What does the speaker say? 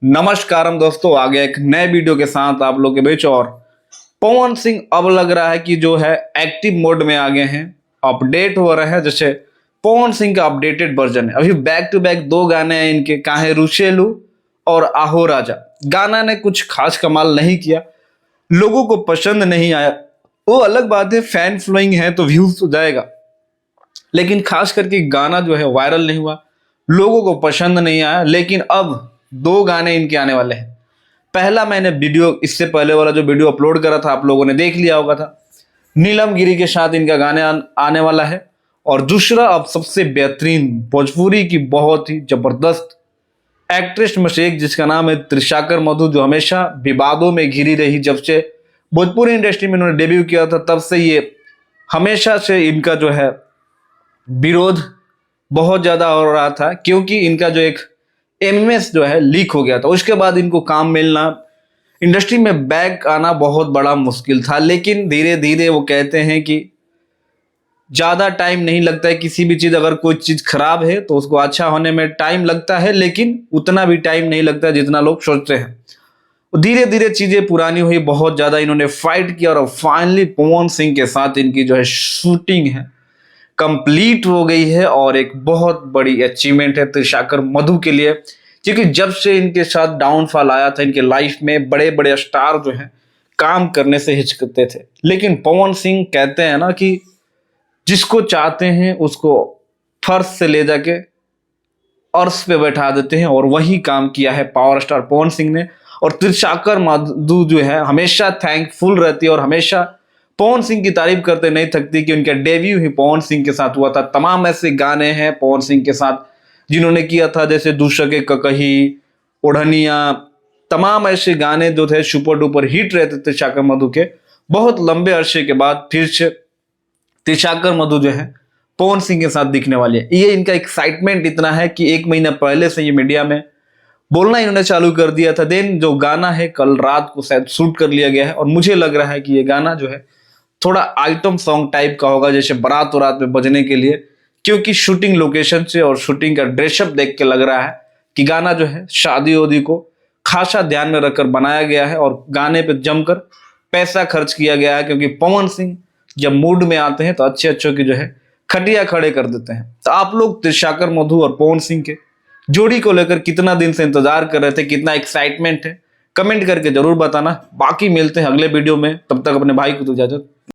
नमस्कारम दोस्तों, आ गया एक नए वीडियो के साथ आप लोग के बीच। और पवन सिंह अब लग रहा है कि जो है एक्टिव मोड में आ गए हैं, अपडेट हो रहे हैं। जैसे पवन सिंह का अपडेटेड वर्जन है। अभी बैक टू बैक दो गाने हैं इनके, काहे रुशेलू और आहो राजा। गाना ने कुछ खास कमाल नहीं किया, लोगों को पसंद नहीं आया, वो अलग बात है, फैन फॉलोइंग है तो व्यूज तो जाएगा, लेकिन खास करके गाना जो है वायरल नहीं हुआ, लोगों को पसंद नहीं आया। लेकिन अब दो गाने इनके आने वाले हैं। पहला मैंने वीडियो, इससे पहले वाला जो वीडियो अपलोड करा था आप लोगों ने देख लिया होगा था, नीलम गिरी के साथ इनका गाने आने वाला है। और दूसरा अब सबसे बेहतरीन भोजपुरी की बहुत ही जबरदस्त एक्ट्रेस में से एक, जिसका नाम है त्रिशाकर मधु, जो हमेशा विवादों में घिरी रही। जब से भोजपुरी इंडस्ट्री में इन्होंने डेब्यू किया था तब से ये हमेशा से इनका जो है विरोध बहुत ज्यादा हो रहा था, क्योंकि इनका जो एक एमएस जो है लीक हो गया था। उसके बाद इनको काम मिलना, इंडस्ट्री में बैक आना बहुत बड़ा मुश्किल था। लेकिन धीरे धीरे वो कहते हैं कि ज्यादा टाइम नहीं लगता है किसी भी चीज, अगर कोई चीज खराब है तो उसको अच्छा होने में टाइम लगता है, लेकिन उतना भी टाइम नहीं लगता जितना लोग सोचते हैं। धीरे धीरे चीजें पुरानी हुई, बहुत ज्यादा इन्होंने फाइट किया और फाइनली पवन सिंह के साथ इनकी जो है शूटिंग है कंप्लीट हो गई है। और एक बहुत बड़ी अचीवमेंट है त्रिशाकर मधु के लिए, क्योंकि जब से इनके साथ डाउनफॉल आया था इनके लाइफ में, बड़े बड़े स्टार जो हैं काम करने से हिचकते थे। लेकिन पवन सिंह कहते हैं ना कि जिसको चाहते हैं उसको फर्श से ले जाके अर्श पे बैठा देते हैं, और वही काम किया है पावर स्टार पवन सिंह ने। और त्रिशाकर मधु जो है हमेशा थैंकफुल रहती है और हमेशा पवन सिंह की तारीफ करते नहीं थकती, कि उनका डेब्यू ही पवन सिंह के साथ हुआ था। तमाम ऐसे गाने हैं पवन सिंह के साथ जिन्होंने किया था, जैसे दूसरे ककही, ओढ़निया, तमाम ऐसे गाने जो थे सुपर डुपर हिट रहते थे त्रिशाकर मधु के। बहुत लंबे अरसे के बाद फिर से त्रिशाकर मधु जो है पवन सिंह के साथ दिखने वाली है। ये इनका एक्साइटमेंट इतना है कि 1 महीना पहले से ये मीडिया में बोलना इन्होंने चालू कर दिया था। देन जो गाना है कल रात को शायद शूट कर लिया गया है, और मुझे लग रहा है कि ये गाना जो है थोड़ा आइटम सॉन्ग टाइप का होगा, जैसे बारात वरात में बजने के लिए, क्योंकि शूटिंग लोकेशन से और शूटिंग का ड्रेसअप देख के लग रहा है कि गाना जो है शादी वादी को खासा ध्यान में रखकर बनाया गया है और गाने पे जमकर पैसा खर्च किया गया है। क्योंकि पवन सिंह जब मूड में आते हैं तो अच्छे अच्छों की जो है खटिया खड़े कर देते हैं। तो आप लोग त्रिशाकर मधु और पवन सिंह के जोड़ी को लेकर कितना दिन से इंतजार कर रहे थे, कितना एक्साइटमेंट है, कमेंट करके जरूर बताना। बाकी मिलते हैं अगले वीडियो में, तब तक अपने भाई को तो इजाजत।